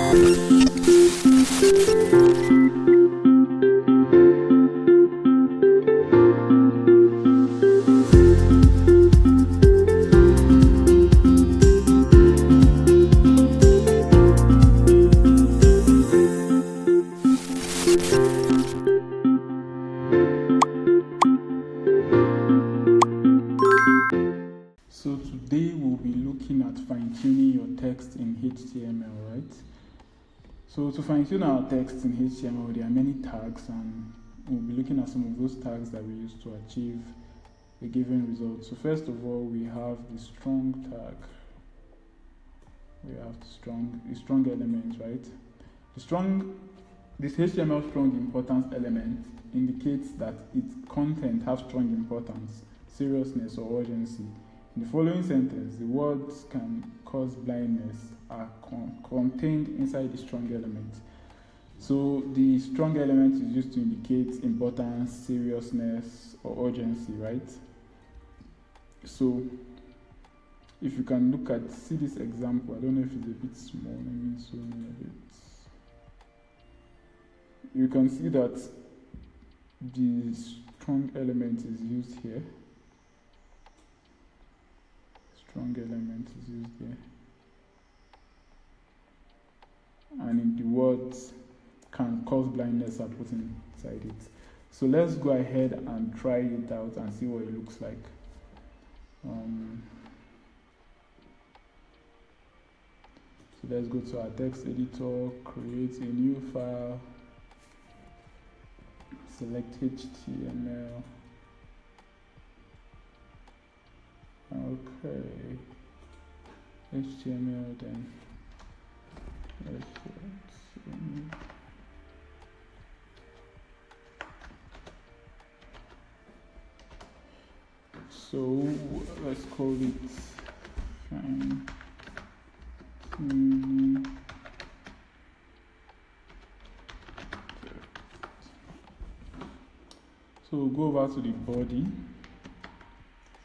So today we'll be looking at fine-tuning your text in HTML, right? So to fine-tune our text in HTML, there are many tags, and we'll be looking at some of those tags that we use to achieve a given result. So first of all, we have the strong tag. We have the strong element, right? This HTML strong importance element indicates that its content has strong importance, seriousness, or urgency. In the following sentence, the words "can cause blindness" are contained inside the strong element. So the strong element is used to indicate importance, seriousness, or urgency, right? So if you can see this example, I don't know if it's a bit small, let me zoom in a bit. You can see that the strong element is used here. Strong element is used here. And in the words "can cause blindness" are put inside it. So let's go ahead and try it out and see what it looks like. So let's go to our text editor, create a new file, select HTML. Okay, HTML then. So let's call it fine. So we'll go over to the body.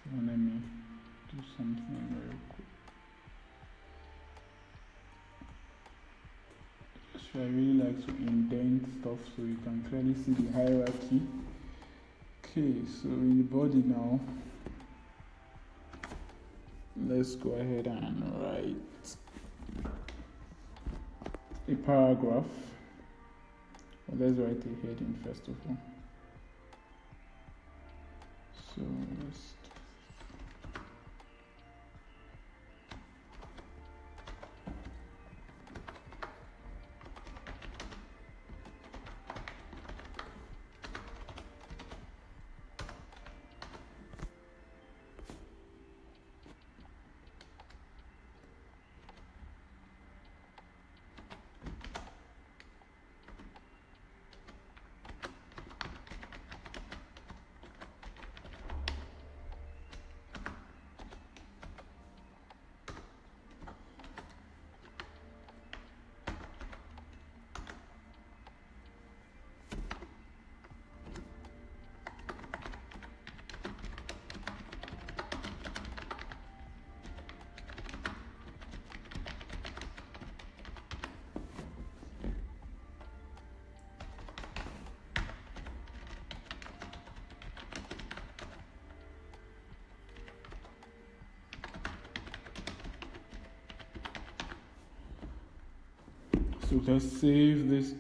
So let me do something very quick. So I really like to indent stuff so you can clearly see the hierarchy. Okay, so in the body now, let's go ahead and write a paragraph. Well, let's write a heading first of all. So let's save this.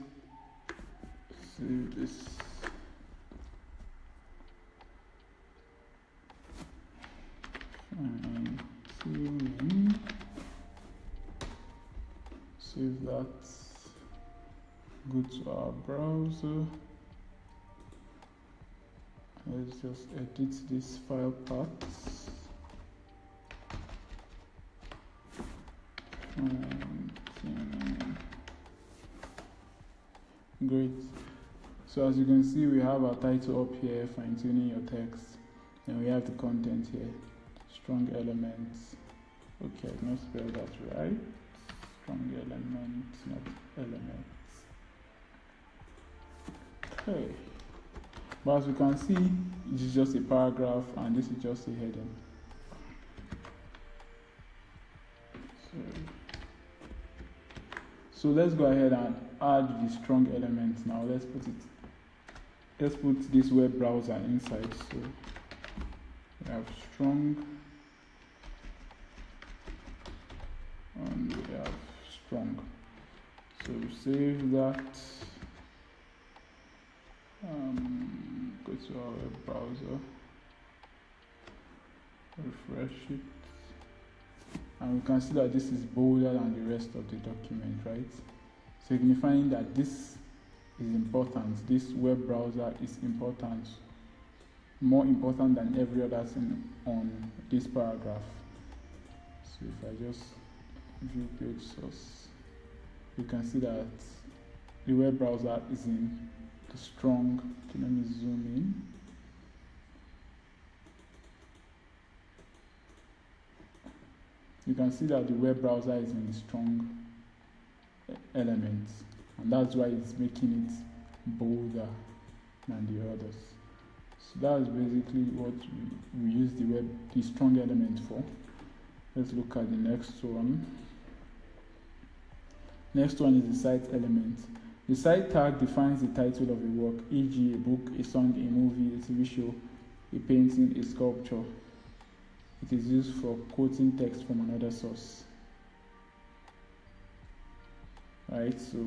Save that. Go to our browser. Let's just edit this file path. Great. So as you can see, we have our title up here, fine-tuning your text, and we have the content here, strong elements. Okay, I not spell that right. Strong elements, not elements. Okay. But as you can see, this is just a paragraph, and this is just a heading. So let's go ahead and add the strong element now. Let's put this web browser inside. So we have strong and we have strong. So save that. Go to our web browser, refresh it, and we can see that this is bolder than the rest of the document, right? Signifying that this is important. This web browser is important, more important than every other thing on this paragraph. So if I just view page source, you can see that the web browser is in the strong. Okay, let me zoom in. You can see that the web browser is in the strong element, and that's why it's making it bolder than the others. So that's basically what we use the strong element for. Let's look at the next one. Next one is the cite element. The cite tag defines the title of a work, e.g. a book, a song, a movie, a TV show, a painting, a sculpture. It is used for quoting text from another source. Right, so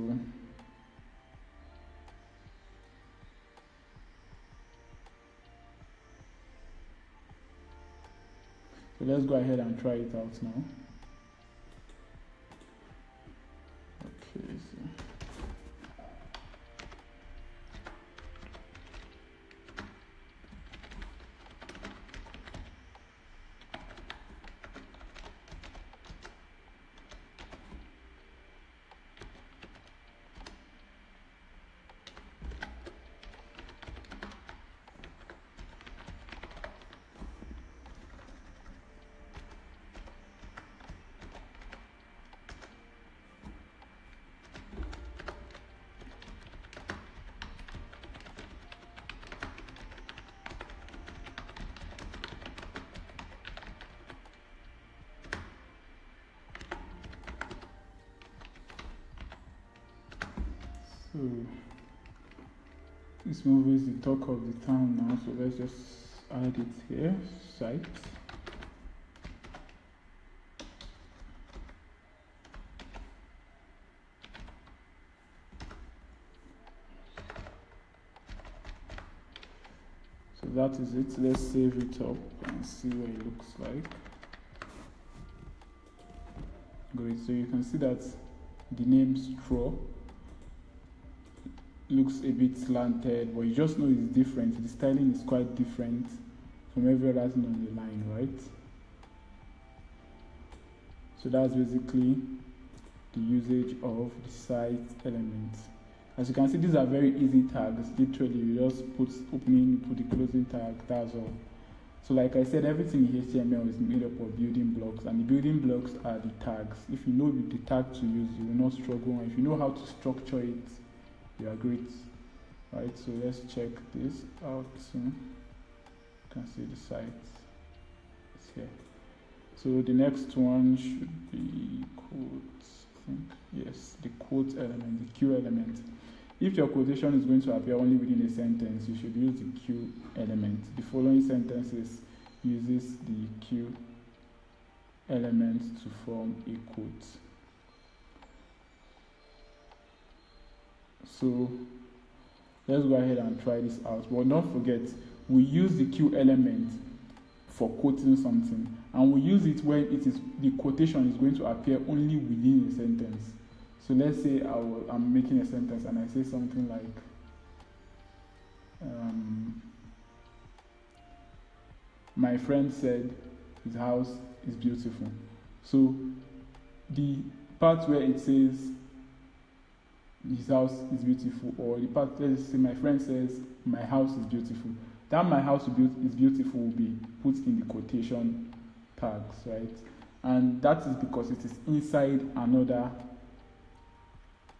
let's go ahead and try it out now. Okay, so this movie is the talk of the town now, so let's just add it here, cite. So that is it. Let's save it up and see what it looks like. Great, so you can see that the name straw looks a bit slanted, but you just know it's different. The styling is quite different from every other thing on the line, right? So that's basically the usage of the cite element. As you can see, these are very easy tags. Literally, you just put opening, put the closing tag, that's all. So like I said, everything in HTML is made up of building blocks, and the building blocks are the tags. If you know the tag to use, you will not struggle. And if you know how to structure it, you are great. Right, so let's check this out soon. You can see the site. It's here. So the next one should be quotes, I think. Yes, the quote element, the Q element. If your quotation is going to appear only within a sentence, you should use the Q element. The following sentences uses the Q element to form a quote. So let's go ahead and try this out. But don't forget, we use the Q element for quoting something, and we use it when the quotation is going to appear only within a sentence. So let's say I'm making a sentence and I say something like, my friend said his house is beautiful. So the part where it says his house is beautiful, or the part, let's say my friend says my house is beautiful, that my house is beautiful will be put in the quotation tags, right? And that is because it is inside another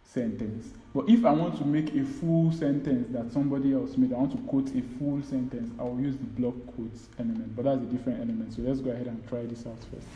sentence. But if I want to make a full sentence that somebody else made, I want to quote a full sentence, I will use the block quotes element, but that's a different element. So let's go ahead and try this out first.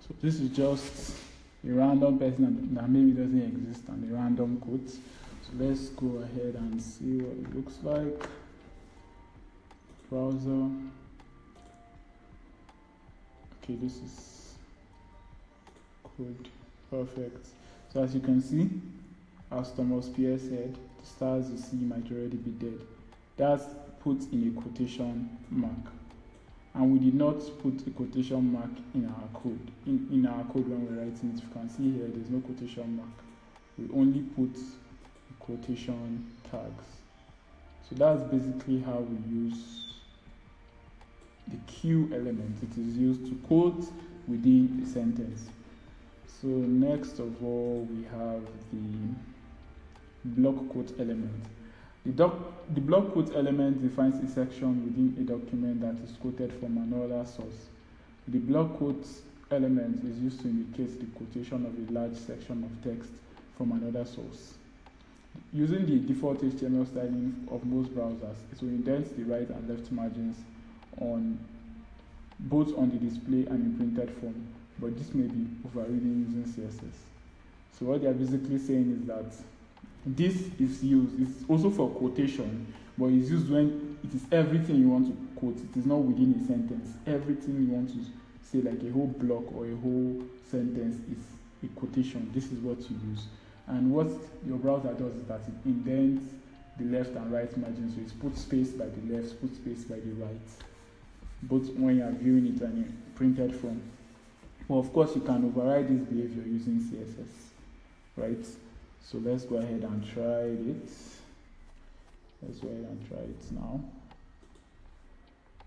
So this is just a random person that maybe doesn't exist and a random quote. So let's go ahead and see what it looks like. Browser. Okay, this is code. Perfect. So as you can see, as Thomas Pierre said, the stars you see might already be dead. That's put in a quotation mark. And we did not put a quotation mark in our code. In our code when we're writing it, you can see here there's no quotation mark. We only put quotation tags. So that's basically how we use the Q element. It is used to quote within a sentence. So next of all, we have the block quote element. The block quote element defines a section within a document that is quoted from another source. The block quote element is used to indicate the quotation of a large section of text from another source. Using the default HTML styling of most browsers, it will indent the right and left margins on both on the display and in printed form, but this may be overridden using CSS. So what they are basically saying is that this is used, it's also for quotation, but it's used when it is everything you want to quote. It is not within a sentence. Everything you want to say, like a whole block or a whole sentence, is a quotation. This is what you use. And what your browser does is that it indents the left and right margins. So it's put space by the left, put space by the right, both when you are viewing it and in printed form. Well, of course, you can override this behavior using CSS, right? So let's go ahead and try it. Let's go ahead and try it now.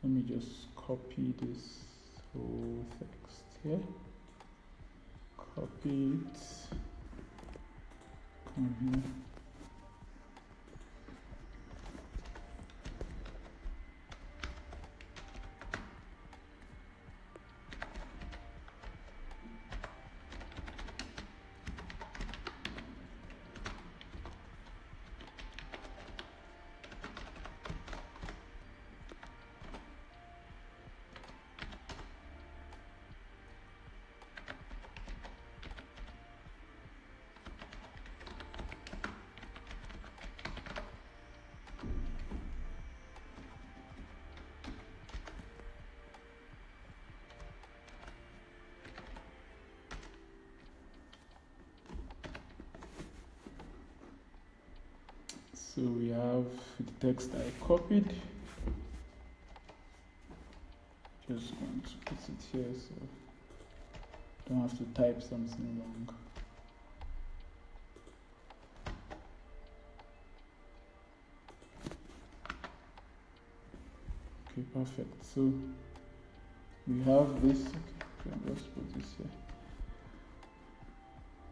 Let me just copy this whole text here. Copy it. Come here. So we have the text I copied. Just going to put it here so I don't have to type something long. Okay, perfect. So we have this. Okay, I'll just put this here.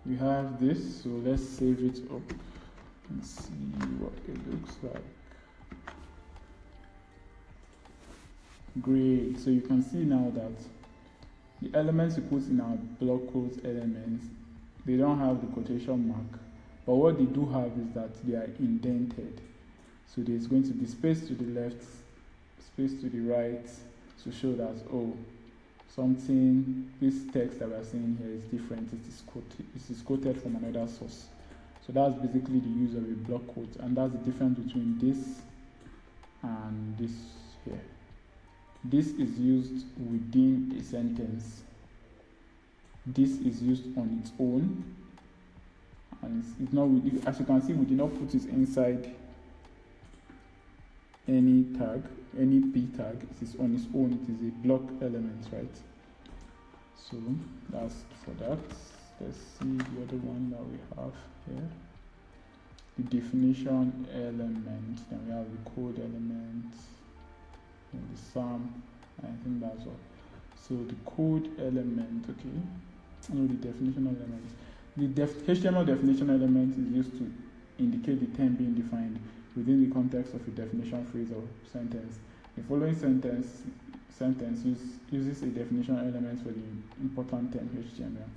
We have this, so let's save it up and see what it looks like. Great. So you can see now that the elements we put in our block quote elements they don't have the quotation mark, but what they do have is that they are indented. So there's going to be space to the left, space to the right, to show that, oh, something, this text that we're seeing here is different, it is quoted from another source. So that's basically the use of a block quote, and that's the difference between this and this here. This is used within a sentence. This is used on its own, and it's not, as you can see, we did not put it inside any tag, any p tag. It is on its own, it is a block element, right? So that's for that. Let's see the other one that we have here, the definition element. Then we have the code element and the sum. I think that's all. So the code element, okay. No, the definition element. The HTML definition element is used to indicate the term being defined within the context of a definition phrase or sentence. The following sentence uses a definition element for the important term HTML.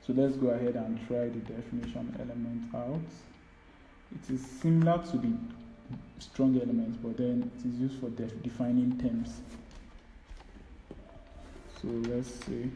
So let's go ahead and try the definition element out. It is similar to the strong element, but then it is used for defining terms. So let's see.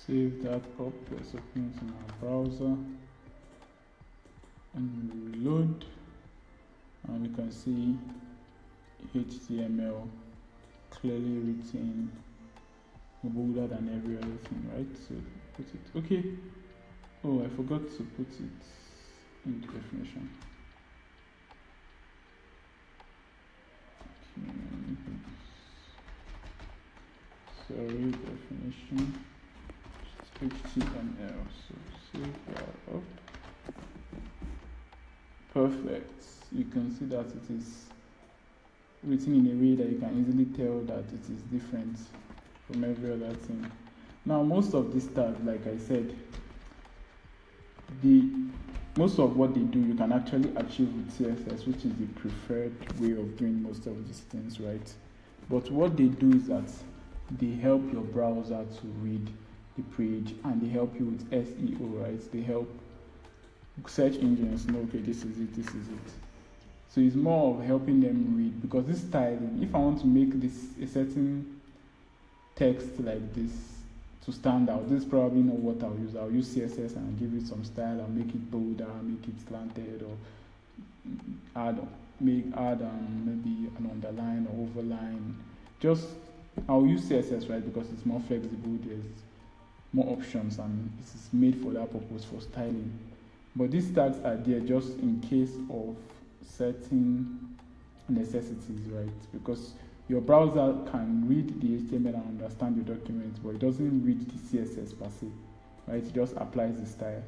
Save that up, let's open it in our browser and reload, and we can see HTML clearly written, bolder than every other thing, right? So put it, okay. Oh, I forgot to put it in the definition. Okay. Sorry, definition. HTML, so save that up. Perfect. You can see that it is written in a way that you can easily tell that it is different from every other thing. Now, most of these tags, like I said, most of what they do you can actually achieve with CSS, which is the preferred way of doing most of these things, right? But what they do is that they help your browser to read the page, and they help you with SEO, right? They help search engines know, okay, this is it, this is it. So it's more of helping them read, because this styling, if I want to make this a certain text like this to stand out, this is probably not what I'll use. I'll use CSS and give it some style and make it bolder, make it slanted, or add maybe an underline or overline. I'll use CSS, right, because it's more flexible, there's more options, and this is made for that purpose, for styling. But these tags are there just in case of certain necessities, right? Because your browser can read the HTML and understand your document, but it doesn't read the CSS per se, right? It just applies the style.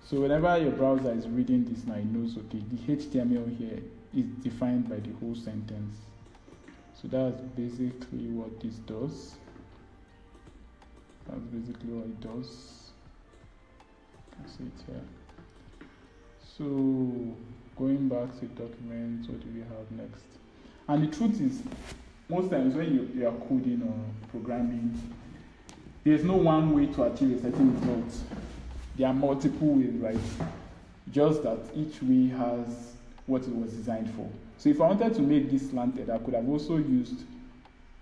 So whenever your browser is reading this now, it knows, okay, the HTML here is defined by the whole sentence. So that's basically what this does. That's basically what it does. You can see it here. So going back to the document, what do we have next? And the truth is, most times when you are coding or programming, there's no one way to achieve a certain result. There are multiple ways, right? Just that each way has what it was designed for. So if I wanted to make this slanted, I could have also used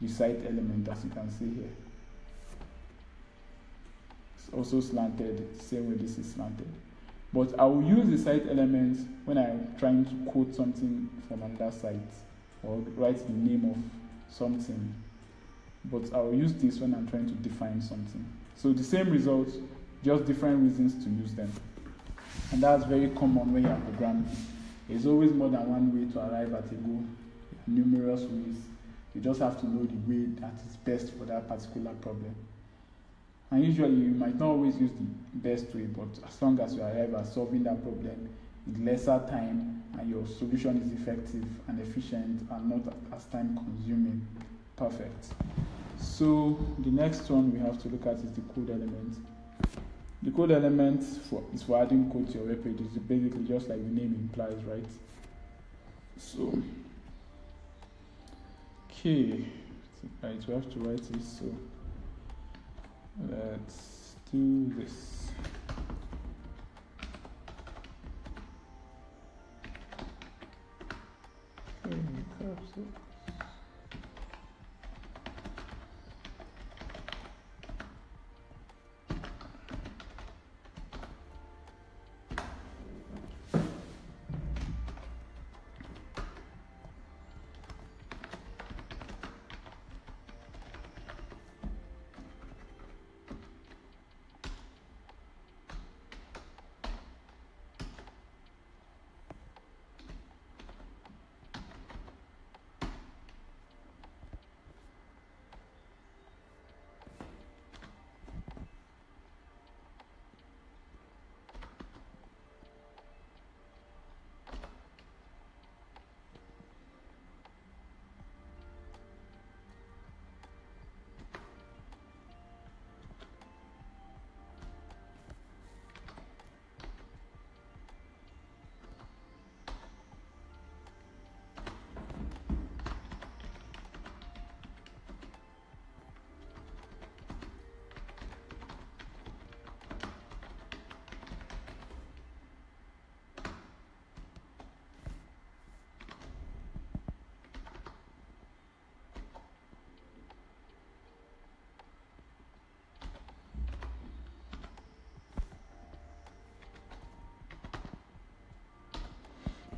the cite element, as you can see here. It's also slanted, same way this is slanted. But I will use the cite element when I'm trying to quote something from another site or write the name of something. But I will use this when I'm trying to define something. So the same results, just different reasons to use them. And that's very common when you are programming. There's always more than one way to arrive at a goal. Numerous ways. You just have to know the way that is best for that particular problem. And usually you might not always use the best way, but as long as you arrive at solving that problem in lesser time and your solution is effective and efficient and not as time consuming, perfect. So the next one we have to look at is the code element. The code element is for adding code to your web page. It's basically just like the name implies, right? So, okay, right, we have to write this. So let's do this.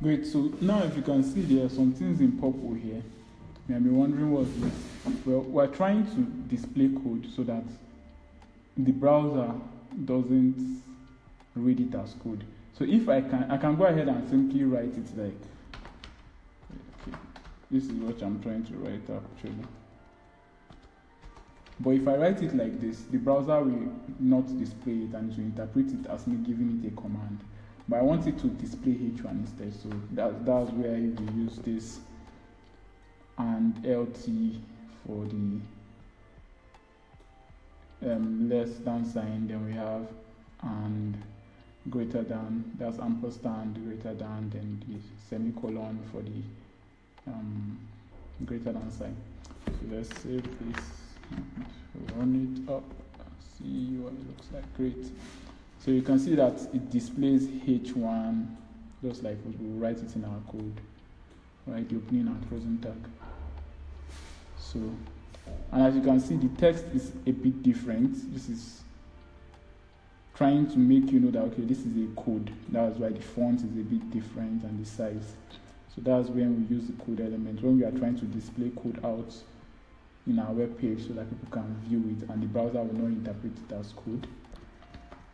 Great, so now if you can see there are some things in purple here. You may be wondering what's this. Well, we're trying to display code so that the browser doesn't read it as code. So if I can go ahead and simply write it like, okay, this is what I'm trying to write actually. But if I write it like this, the browser will not display it and it will interpret it as me giving it a command. But I want it to display H1 instead, so that's where we use this and LT for the less than sign. Then we have and greater than, that's ampersand, greater than, then the semicolon for the greater than sign. So let's save this, run it up, see what it looks like. Great. So you can see that it displays H1 just like we will write it in our code, right? The opening and closing tag. So, and as you can see, the text is a bit different. This is trying to make you know that, okay, this is a code. That's why the font is a bit different and the size. So that's when we use the code element, when we are trying to display code out in our web page so that people can view it and the browser will not interpret it as code.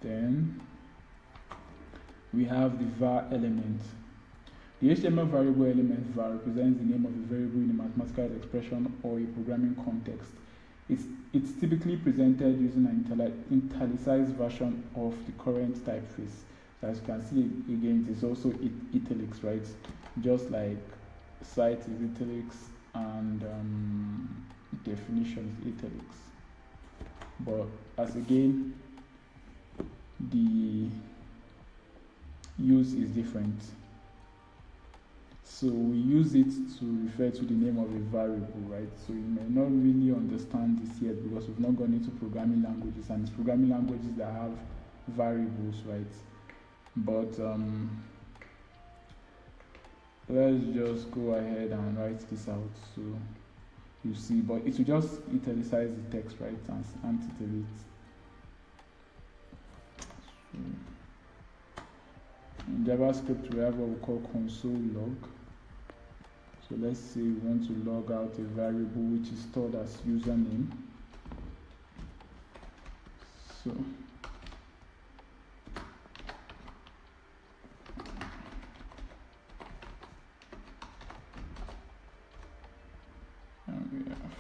Then we have the var element. The HTML variable element var represents the name of a variable in a mathematical expression or a programming context. It's typically presented using an italicized version of the current typeface. So as you can see again, it is also italics, right? Just like cite is italics and definition is italics. But as again, the use is different. So we use it to refer to the name of a variable, right? So you may not really understand this yet because we've not gone into programming languages, and it's programming languages that have variables, right? But let's just go ahead and write this out so you see, but it will just italicize the text, right, and titlate. So in JavaScript we have what we call console log. So let's say we want to log out a variable which is stored as username. So and we have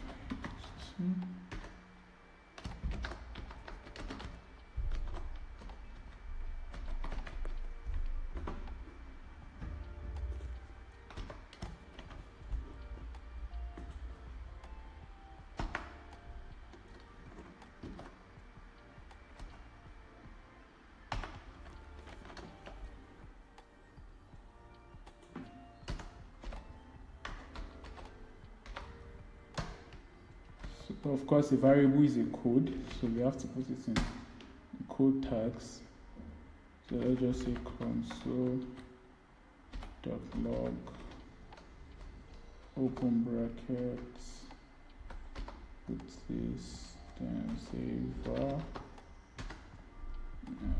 so of course a variable is a code, so we have to put it in code tags. So let's just say console.log open brackets, put this, then say var,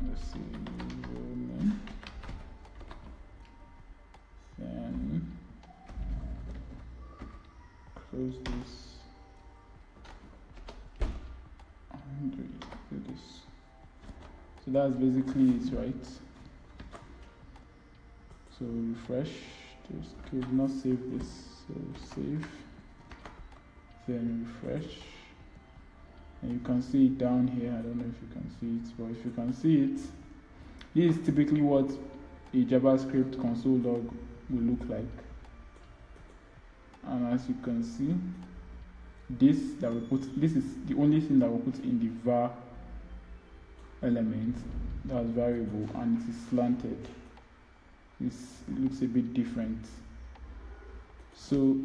let's say username, then close this and do this. So that's basically it, right? So refresh this. Okay, do not save this, so save, then refresh, and you can see it down here. I don't know if you can see it, but if you can see it, this is typically what a JavaScript console log will look like. And as you can see, this is the only thing that we put in the var element, that's variable, and it is slanted. It looks a bit different. So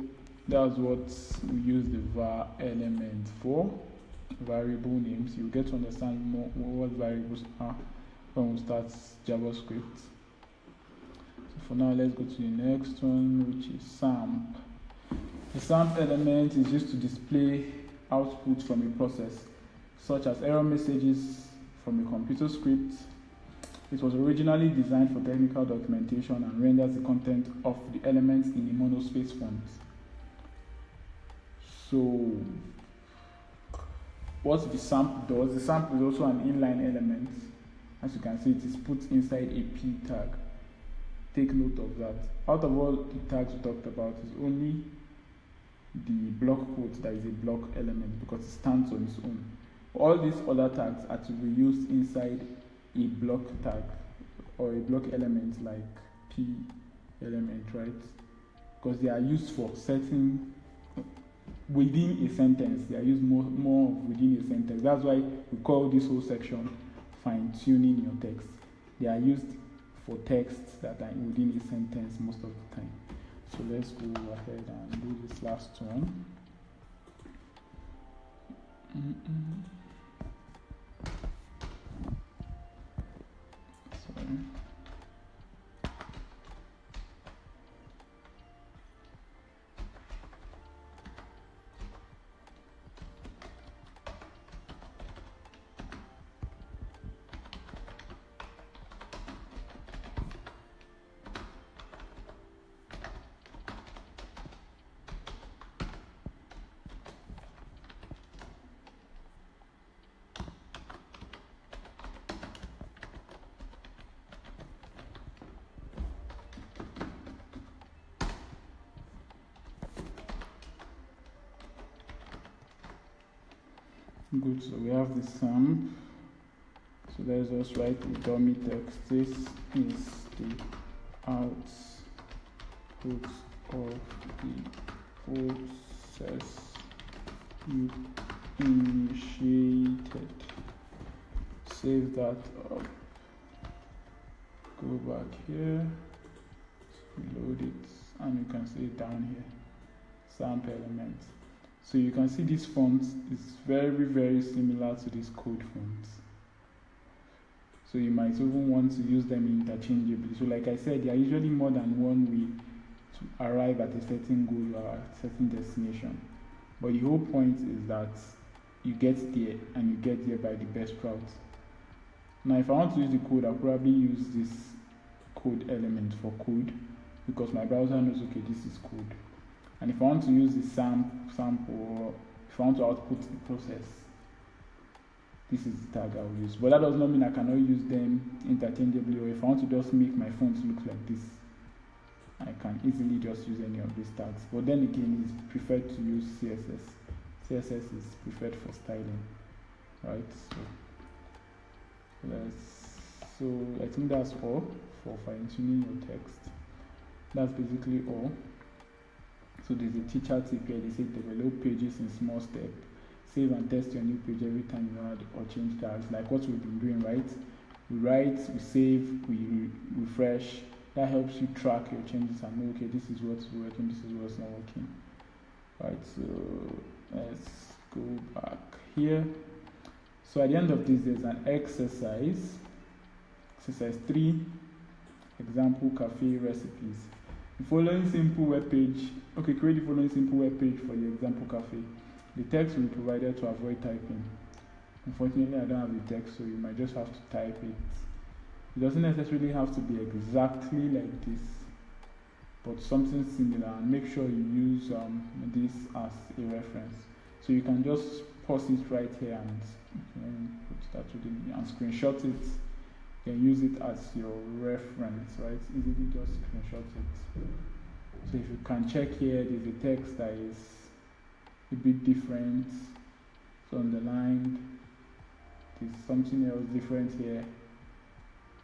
that's what we use the var element for, variable names. You'll get to understand more what variables are when we start JavaScript. So for now, let's go to the next one, which is samp. The samp element is used to display output from a process, such as error messages from a computer script. It was originally designed for technical documentation and renders the content of the elements in a monospace font. So what the samp does, the samp is also an inline element. As you can see, it is put inside a p tag. Take note of that. Out of all the tags we talked about, is only the block quote that is a block element because it stands on its own. All these other tags are to be used inside a block tag or a block element like p element, right? Because they are used for setting within a sentence. They are used more within a sentence. That's why we call this whole section fine-tuning your text. They are used for texts that are within a sentence most of the time. So let's go ahead and do this last one. Sorry. Good, so we have the samp. So let's just write the dummy text. This is the output of the process you initiated. Save that up. Go back here, load it, and you can see it down here. Samp element. So you can see this font is very similar to this code font. So you might even want to use them interchangeably. So like I said, there are usually more than one way to arrive at a certain goal or a certain destination. But the whole point is that you get there, and you get there by the best route. Now, if I want to use the code, I'll probably use this code element for code, because my browser knows, okay, this is code. And if I want to use the sample, or if I want to output the process, this is the tag I'll use. But that does not mean I cannot use them interchangeably, or if I want to just make my font look like this, I can easily just use any of these tags. But then again, it's preferred to use CSS. CSS is preferred for styling, right? So I think that's all for fine-tuning your text. That's basically all. So there's a teacher tip here. They say develop pages in small steps. Save and test your new page every time you add or change tags, like what we've been doing, right? We write, we save, we refresh. That helps you track your changes and know, okay, this is what's working, this is what's not working. Right, so let's go back here. So at the end of this, there's an exercise 3, example cafe recipes. The following simple web page, okay, create the following simple web page for your example cafe. The text will be provided to avoid typing. Unfortunately, I don't have the text, so you might just have to type it. It doesn't necessarily have to be exactly like this, but something similar, and make sure you use this as a reference. So you can just pause it right here and put that within and screenshot it. You can use it as your reference, right? Easily just screenshot it. So if you can check here, there's a text that is a bit different. It's underlined. There's something else different here.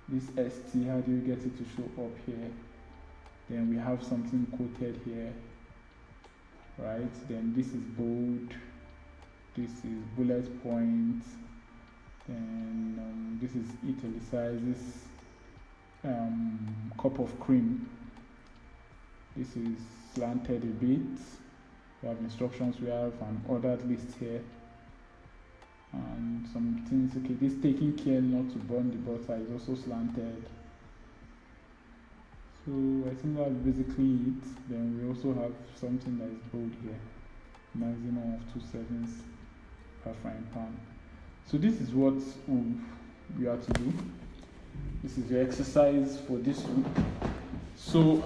This ST, how do you get it to show up here? Then we have something quoted here, right? Then this is bold, this is bullet point, then this is italicized, this cup of cream, this is slanted a bit. We have instructions, we have an ordered list here, and some things. Okay, this taking care not to burn the butter is also slanted. So I think that's basically it. Then we also have something that is bold here, maximum of 2 seconds per frying pan. So this is what we have to do. This is your exercise for this week. So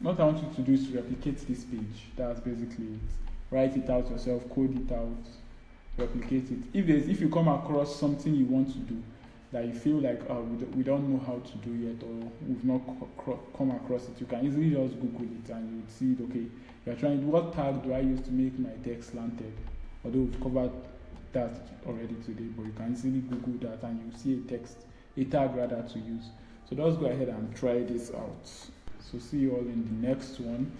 what I want you to do is to replicate this page. That's basically it. Write it out yourself, code it out, replicate it. If you come across something you want to do that you feel like we don't know how to do yet, or we've not come across it, you can easily just Google it and you would see it. Okay, you're trying, what tag do I use to make my text slanted? Although we've covered that already today, but you can easily Google that and you see a tag to use. So let's go ahead and try this out. So see you all in the next one.